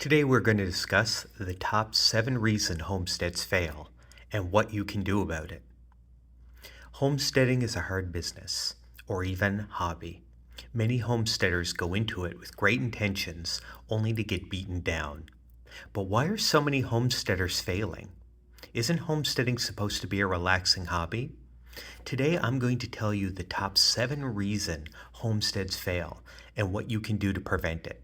Today we're going to discuss the top 7 reasons homesteads fail and what you can do about it. Homesteading is a hard business, or even hobby. Many homesteaders go into it with great intentions only to get beaten down. But why are so many homesteaders failing? Isn't homesteading supposed to be a relaxing hobby? Today I'm going to tell you the top 7 reasons homesteads fail and what you can do to prevent it.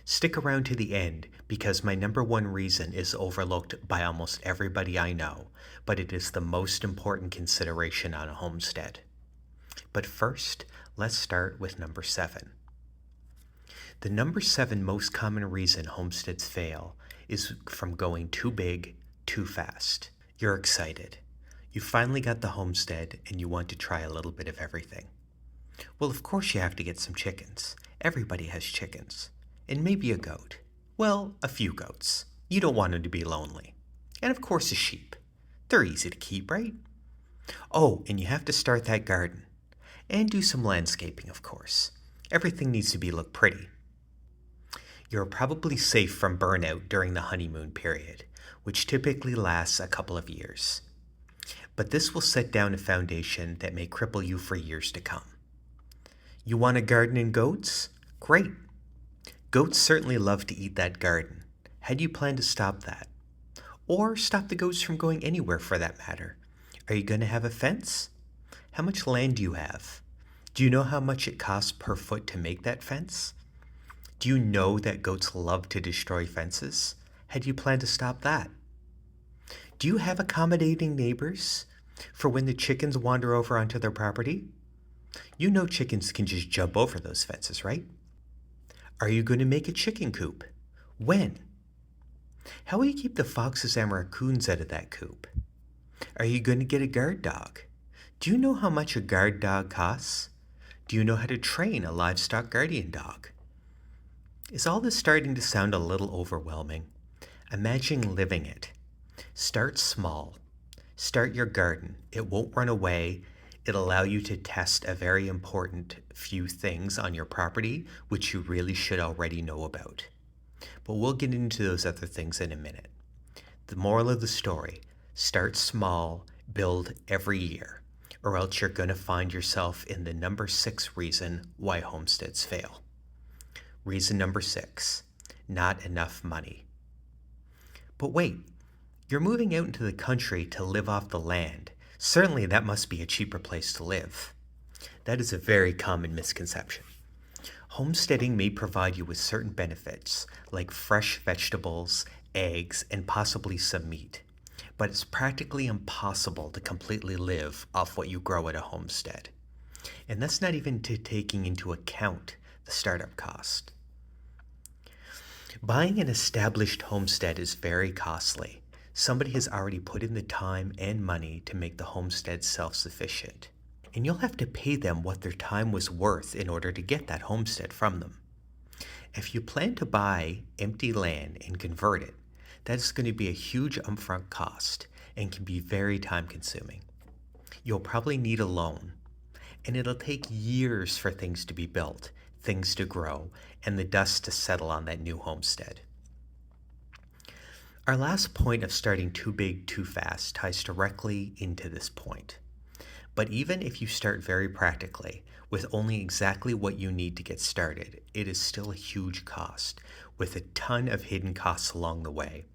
Stick around to the end because my number 1 reason is overlooked by almost everybody I know, but it is the most important consideration on a homestead. But first, let's start with number 7. The number 7 most common reason homesteads fail is from going too big, too fast. You're excited. You finally got the homestead and you want to try a little bit of everything. Well, of course you have to get some chickens. Everybody has chickens. And maybe a goat. Well, a few goats. You don't want them to be lonely. And of course a sheep. They're easy to keep, right? Oh, and you have to start that garden. And do some landscaping, of course. Everything needs to look pretty. You're probably safe from burnout during the honeymoon period, which typically lasts a couple of years. But this will set down a foundation that may cripple you for years to come. You want a garden and goats? Great. Goats certainly love to eat that garden. How do you plan to stop that? Or stop the goats from going anywhere for that matter? Are you going to have a fence? How much land do you have? Do you know how much it costs per foot to make that fence? Do you know that goats love to destroy fences? How do you plan to stop that? Do you have accommodating neighbors for when the chickens wander over onto their property? You know chickens can just jump over those fences, right? Are you going to make a chicken coop? When? How will you keep the foxes and raccoons out of that coop? Are you going to get a guard dog? Do you know how much a guard dog costs? Do you know how to train a livestock guardian dog? Is all this starting to sound a little overwhelming? Imagine living it. Start small. Start your garden. It won't run away. It'll allow you to test a very important few things on your property, which you really should already know about. But we'll get into those other things in a minute. The moral of the story, start small, build every year, or else you're going to find yourself in the number 6 reason why homesteads fail. Reason number 6, not enough money. But wait, you're moving out into the country to live off the land. Certainly that must be a cheaper place to live. That is a very common misconception. Homesteading may provide you with certain benefits, like fresh vegetables, eggs, and possibly some meat. But it's practically impossible to completely live off what you grow at a homestead. And that's not even taking into account the startup cost. Buying an established homestead is very costly. Somebody has already put in the time and money to make the homestead self-sufficient. And you'll have to pay them what their time was worth in order to get that homestead from them. If you plan to buy empty land and convert it, that is going to be a huge upfront cost and can be very time-consuming. You'll probably need a loan, and it'll take years for things to be built, things to grow, and the dust to settle on that new homestead. Our last point of starting too big, too fast ties directly into this point. But even if you start very practically, with only exactly what you need to get started, it is still a huge cost, with a ton of hidden costs along the way.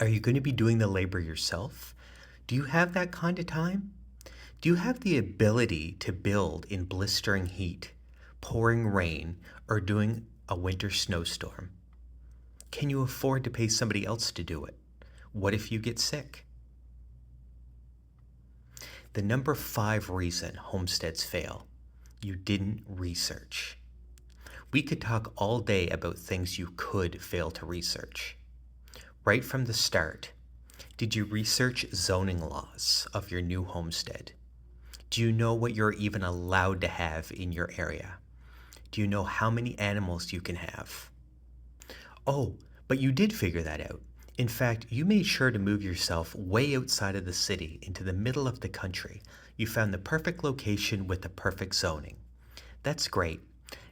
Are you going to be doing the labor yourself? Do you have that kind of time? Do you have the ability to build in blistering heat, pouring rain, or during a winter snowstorm? Can you afford to pay somebody else to do it? What if you get sick? The number 5 reason homesteads fail, you didn't research. We could talk all day about things you could fail to research. Right from the start, did you research zoning laws of your new homestead? Do you know what you're even allowed to have in your area? Do you know how many animals you can have? Oh, but you did figure that out. In fact, you made sure to move yourself way outside of the city into the middle of the country. You found the perfect location with the perfect zoning. That's great.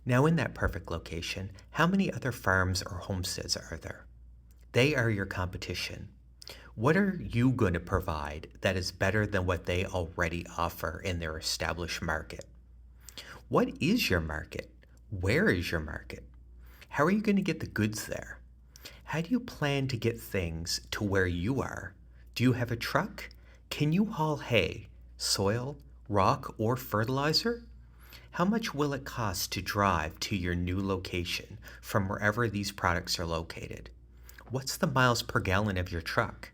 Now, in that perfect location, how many other farms or homesteads are there? They are your competition. What are you going to provide that is better than what they already offer in their established market? What is your market? Where is your market? How are you going to get the goods there? How do you plan to get things to where you are? Do you have a truck? Can you haul hay, soil, rock, or fertilizer? How much will it cost to drive to your new location from wherever these products are located? What's the miles per gallon of your truck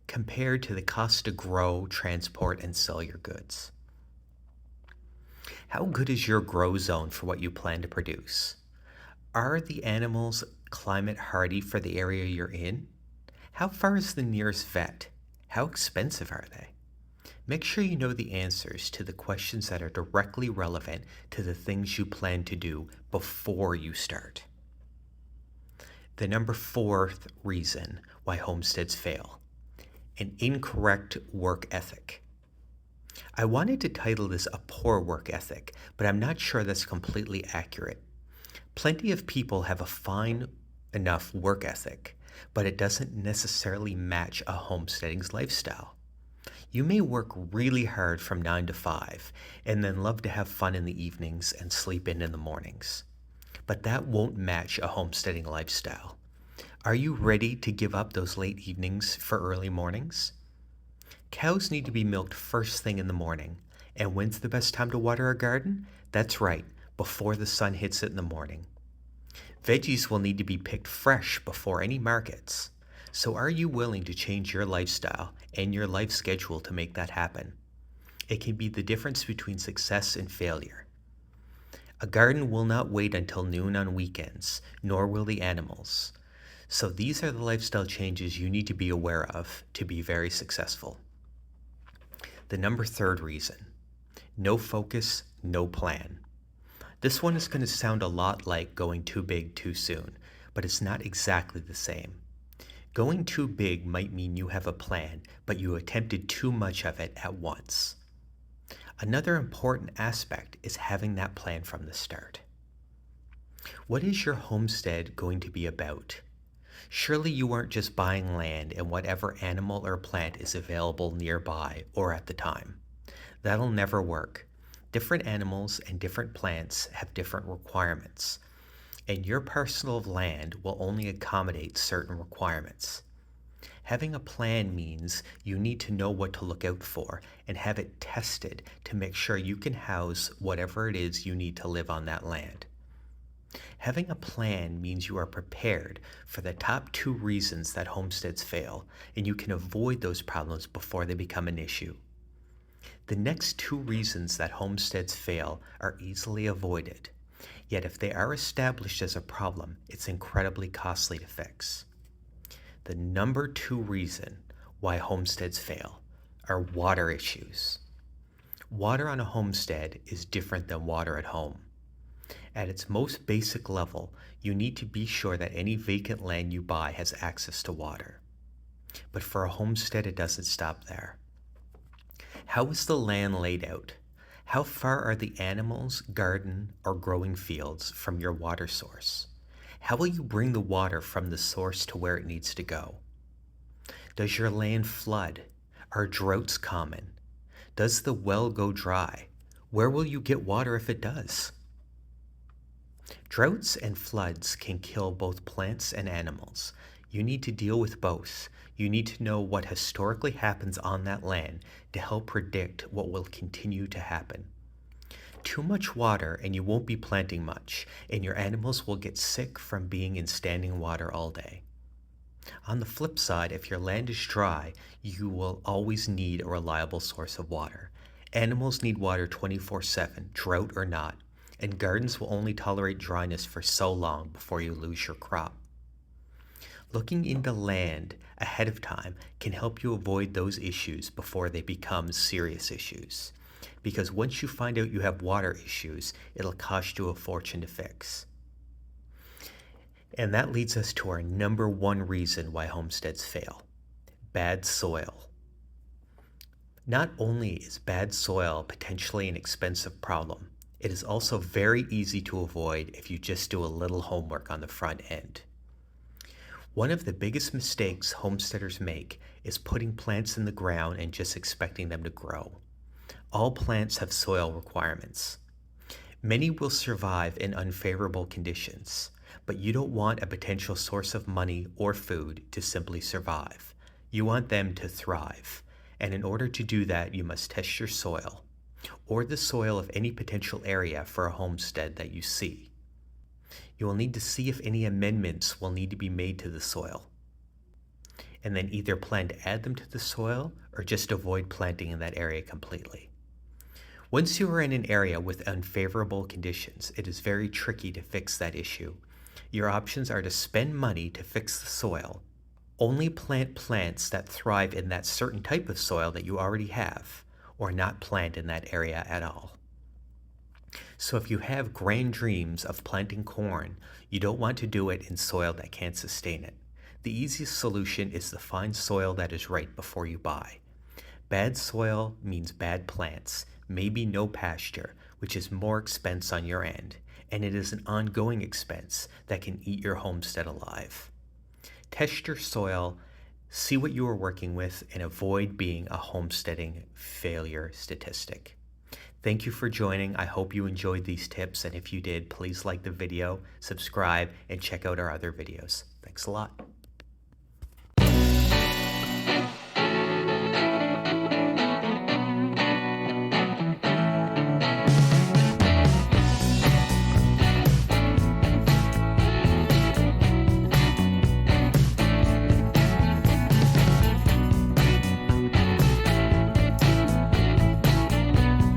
compared to the cost to grow, transport, and sell your goods? How good is your grow zone for what you plan to produce? Are the animals climate hardy for the area you're in? How far is the nearest vet? How expensive are they? Make sure you know the answers to the questions that are directly relevant to the things you plan to do before you start. The number 4th reason why homesteads fail: an incorrect work ethic. I wanted to title this a poor work ethic, but I'm not sure that's completely accurate. Plenty of people have a fine enough work ethic, but it doesn't necessarily match a homesteading's lifestyle. You may work really hard from 9 to 5 and then love to have fun in the evenings and sleep in the mornings. But that won't match a homesteading lifestyle. Are you ready to give up those late evenings for early mornings? Cows need to be milked first thing in the morning. And when's the best time to water a garden? That's right, before the sun hits it in the morning. Veggies will need to be picked fresh before any markets. So are you willing to change your lifestyle and your life schedule to make that happen? It can be the difference between success and failure. A garden will not wait until noon on weekends, nor will the animals. So these are the lifestyle changes you need to be aware of to be very successful. The number 3rd reason: no focus, no plan. This one is going to sound a lot like going too big too soon, but it's not exactly the same. Going too big might mean you have a plan, but you attempted too much of it at once. Another important aspect is having that plan from the start. What is your homestead going to be about? Surely you aren't just buying land and whatever animal or plant is available nearby or at the time. That'll never work. Different animals and different plants have different requirements, and your parcel of land will only accommodate certain requirements. Having a plan means you need to know what to look out for and have it tested to make sure you can house whatever it is you need to live on that land. Having a plan means you are prepared for the top 2 reasons that homesteads fail, and you can avoid those problems before they become an issue. The next 2 reasons that homesteads fail are easily avoided, yet if they are established as a problem, it's incredibly costly to fix. The number 2 reason why homesteads fail are water issues. Water on a homestead is different than water at home. At its most basic level, you need to be sure that any vacant land you buy has access to water. But for a homestead, it doesn't stop there. How is the land laid out? How far are the animals, garden, or growing fields from your water source? How will you bring the water from the source to where it needs to go? Does your land flood? Are droughts common? Does the well go dry? Where will you get water if it does? Droughts and floods can kill both plants and animals. You need to deal with both. You need to know what historically happens on that land to help predict what will continue to happen. Too much water and you won't be planting much, and your animals will get sick from being in standing water all day. On the flip side, if your land is dry, you will always need a reliable source of water. Animals need water 24/7, drought or not, and gardens will only tolerate dryness for so long before you lose your crop. Looking into land ahead of time can help you avoid those issues before they become serious issues. Because once you find out you have water issues, it'll cost you a fortune to fix. And that leads us to our number 1 reason why homesteads fail: bad soil. Not only is bad soil potentially an expensive problem, It is also very easy to avoid if you just do a little homework on the front end. One of the biggest mistakes homesteaders make is putting plants in the ground and just expecting them to grow. All plants have soil requirements. Many will survive in unfavorable conditions, but you don't want a potential source of money or food to simply survive. You want them to thrive, and in order to do that, you must test your soil, or the soil of any potential area for a homestead that you see. You will need to see if any amendments will need to be made to the soil, and then either plan to add them to the soil or just avoid planting in that area completely. Once you are in an area with unfavorable conditions, it is very tricky to fix that issue. Your options are to spend money to fix the soil, only plant plants that thrive in that certain type of soil that you already have, or not plant in that area at all. So if you have grand dreams of planting corn, you don't want to do it in soil that can't sustain it. The easiest solution is to find soil that is right before you buy. Bad soil means bad plants, maybe no pasture, which is more expense on your end, and it is an ongoing expense that can eat your homestead alive. Test your soil, see what you are working with, and avoid being a homesteading failure statistic. Thank you for joining. I hope you enjoyed these tips, and if you did, please like the video, subscribe, and check out our other videos. Thanks a lot.